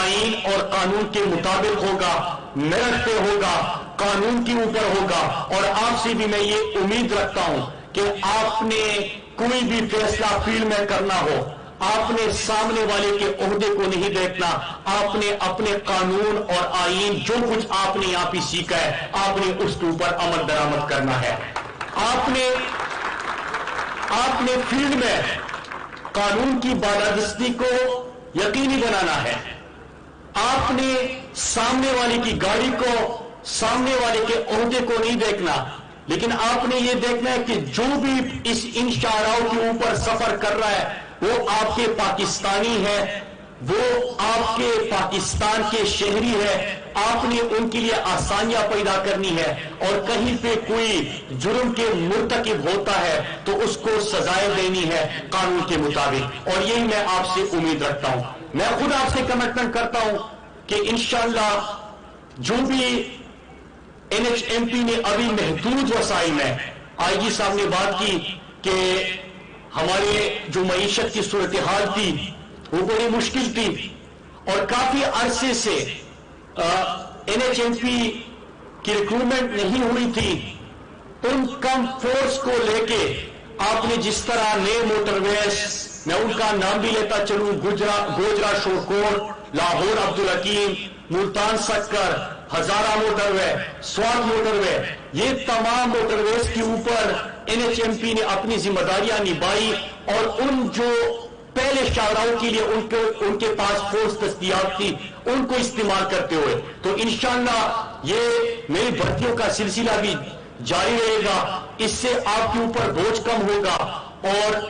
آئین اور قانون کے مطابق ہوگا، میرٹ پہ ہوگا، قانون کے اوپر ہوگا. اور آپ سے بھی میں یہ امید رکھتا ہوں کہ آپ نے کوئی بھی فیصلہ فیلڈ میں کرنا ہو، آپ نے سامنے والے کے عہدے کو نہیں دیکھنا، آپ نے اپنے قانون اور آئین جو کچھ آپ نے یہاں پہ سیکھا ہے آپ نے اس کے اوپر عمل درآمد کرنا ہے. آپ نے فیلڈ میں قانون کی بالادستی کو یقینی بنانا ہے. آپ نے سامنے والے کی گاڑی کو، سامنے والے کے عہدے کو نہیں دیکھنا، لیکن آپ نے یہ دیکھنا ہے کہ جو بھی ان شاہراہوں کے اوپر سفر کر رہا ہے وہ آپ کے پاکستانی ہے، وہ آپ کے پاکستان کے شہری ہے. آپ نے ان کے لیے آسانیاں پیدا کرنی ہے، اور کہیں پہ کوئی جرم کے مرتکب ہوتا ہے تو اس کو سزائیں دینی ہے قانون کے مطابق. اور یہی میں آپ سے امید رکھتا ہوں. میں خود آپ سے کمٹمنٹ کرتا ہوں کہ انشاءاللہ جو بھی NHMP نے ابھی محدود وسائل میں، آئی جی صاحب نے بات کی کہ ہمارے جو معیشت کی صورتحال تھی وہ بڑی مشکل تھی، اور کافی عرصے سے NHMP کی ریکروٹمنٹ نہیں ہوئی تھی. ان کم فورس کو لے کے آپ نے جس طرح نئے موٹر ویز، میں ان کا نام بھی لیتا چلوں، گوجرا شوکور، لاہور عبدالحکیم، ملتان سکر، ہزارہ موٹر وے، سوات موٹر وے، یہ تمام موٹر ویز کے اوپر NHMP نے اپنی ذمہ داریاں نبھائی. اور ان جو پہلے شاہراہوں کے لیے ان کے پاس فورس دستیاب تھی ان کو استعمال کرتے ہوئے، تو انشاءاللہ یہ میری بھرتیوں کا سلسلہ بھی جاری رہے گا. اس سے آپ کے اوپر بوجھ کم ہوگا. اور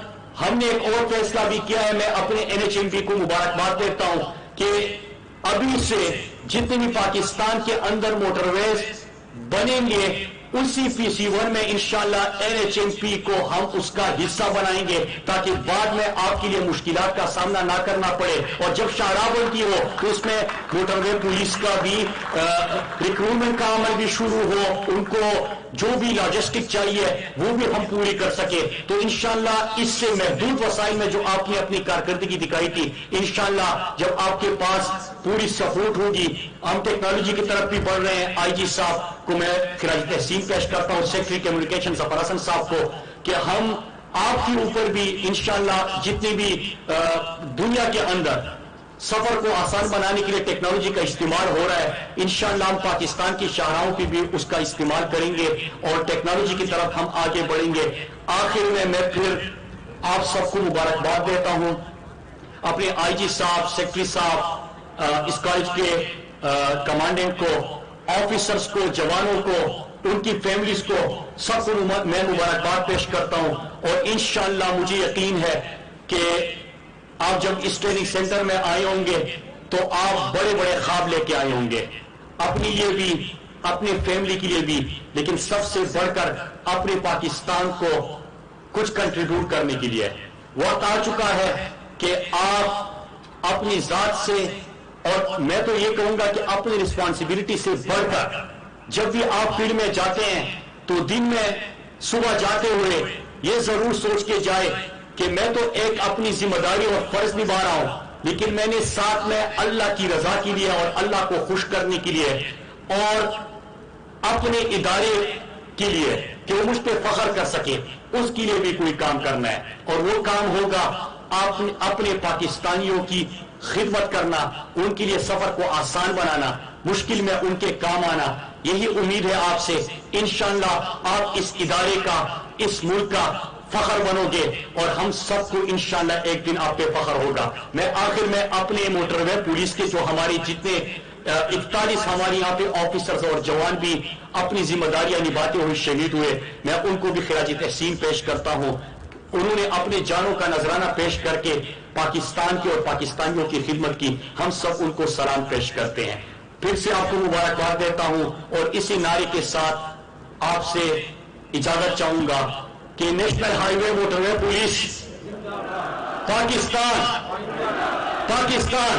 ہم نے ایک اور فیصلہ بھی کیا ہے، میں اپنے NHMP کو مبارکباد دیتا ہوں کہ ابھی سے جتنے بھی پاکستان کے اندر موٹر ویز بنیں گے اسی PC1 میں انشاءاللہ NHMP کو ہم اس کا حصہ بنائیں گے، تاکہ بعد میں آپ کے لیے مشکلات کا سامنا نہ کرنا پڑے. اور جب شاہراہ بنتی ہو تو اس میں موٹر وے پولیس کا بھی ریکروٹمنٹ کا عمل بھی شروع ہو، ان کو جو بھی لاجسٹک چاہیے وہ بھی ہم پوری کر سکے. تو انشاءاللہ اس سے محدود وسائل میں جو آپ نے اپنی کارکردگی دکھائی تھی، انشاءاللہ جب آپ کے پاس پوری سپورٹ ہوگی، ہم ٹیکنالوجی کی طرف بھی بڑھ رہے ہیں. آئی جی صاحب کو میں خراج تحسین پیش کرتا ہوں، سیکرٹری کمیونیکیشن ظفر حسن صاحب کو، کہ ہم آپ کے اوپر بھی انشاءاللہ جتنے بھی دنیا کے اندر سفر کو آسان بنانے کے لیے ٹیکنالوجی کا استعمال ہو رہا ہے، انشاءاللہ ہم پاکستان کی شاہراہوں کی بھی اس کا استعمال کریں گے اور ٹیکنالوجی کی طرف ہم آگے بڑھیں گے. آخر میں پھر آپ سب کو مبارکباد دیتا ہوں، اپنے آئی جی صاحب، سیکرٹری صاحب، اس کالج کے کمانڈنٹ کو، آفیسرز کو، جوانوں کو، ان کی فیملیز کو، سب کو میں مبارکباد پیش کرتا ہوں. اور انشاءاللہ مجھے یقین ہے کہ آپ جب اس ٹریننگ سینٹر میں آئے ہوں گے تو آپ بڑے بڑے خواب لے کے آئے ہوں گے، اپنے لیے بھی، اپنے فیملی کے لیے بھی، لیکن سب سے بڑھ کر اپنے پاکستان کو کچھ کنٹریبیوٹ کرنے کے لیے. وقت آ چکا ہے کہ آپ اپنی ذات سے، اور میں تو یہ کہوں گا کہ اپنی رسپانسبلٹی سے بڑھ کر جب بھی آپ فیلڈ میں جاتے ہیں تو دن میں صبح جاتے ہوئے یہ ضرور سوچ کے جائے کہ میں تو ایک اپنی ذمہ داری اور فرض نبھا رہا ہوں، لیکن میں نے ساتھ میں اللہ کی رضا کے لیے اور اللہ کو خوش کرنے کے لیے اور اپنے ادارے کے لیے کہ وہ مجھ پہ فخر کر سکے، اس کے لیے بھی کوئی کام کرنا ہے. اور وہ کام ہوگا اپنے پاکستانیوں کی خدمت کرنا، ان کے لیے سفر کو آسان بنانا، مشکل میں ان کے کام آنا. یہی امید ہے آپ سے. انشاءاللہ آپ اس ادارے کا، اس ملک کا فخر بنو گے اور ہم سب کو انشاءاللہ ایک دن آپ پہ فخر ہوگا. میں آخر میں اپنے موٹر وے پولیس کے جو ہماری جتنے 41 ہمارے یہاں پہ آفیسرز اور جوان بھی اپنی ذمہ داریاں نبھاتے ہوئے شہید ہوئے، میں ان کو بھی خراج تحسین پیش کرتا ہوں. انہوں نے اپنے جانوں کا نذرانہ پیش کر کے پاکستان کی اور پاکستانیوں کی خدمت کی. ہم سب ان کو سلام پیش کرتے ہیں. پھر سے آپ کو مبارکباد دیتا ہوں اور اسی نعرے کے ساتھ آپ سے اجازت چاہوں گا کہ نیشنل ہائی وے موٹر وے پولیس پاکستان، پاکستان.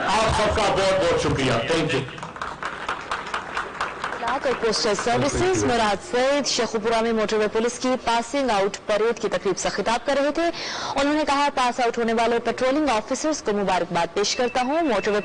آپ سب کا بہت بہت شکریہ. Thank you. اور پوسٹل سروسز مراد سعید شیخوپورہ میں موٹر وے پولیس کی پاسنگ آؤٹ پریڈ کی تقریب سے خطاب کر رہے تھے. انہوں نے کہا پاس آؤٹ ہونے والے پیٹرولنگ آفیسرز کو مبارکباد پیش کرتا ہوں. موٹر وے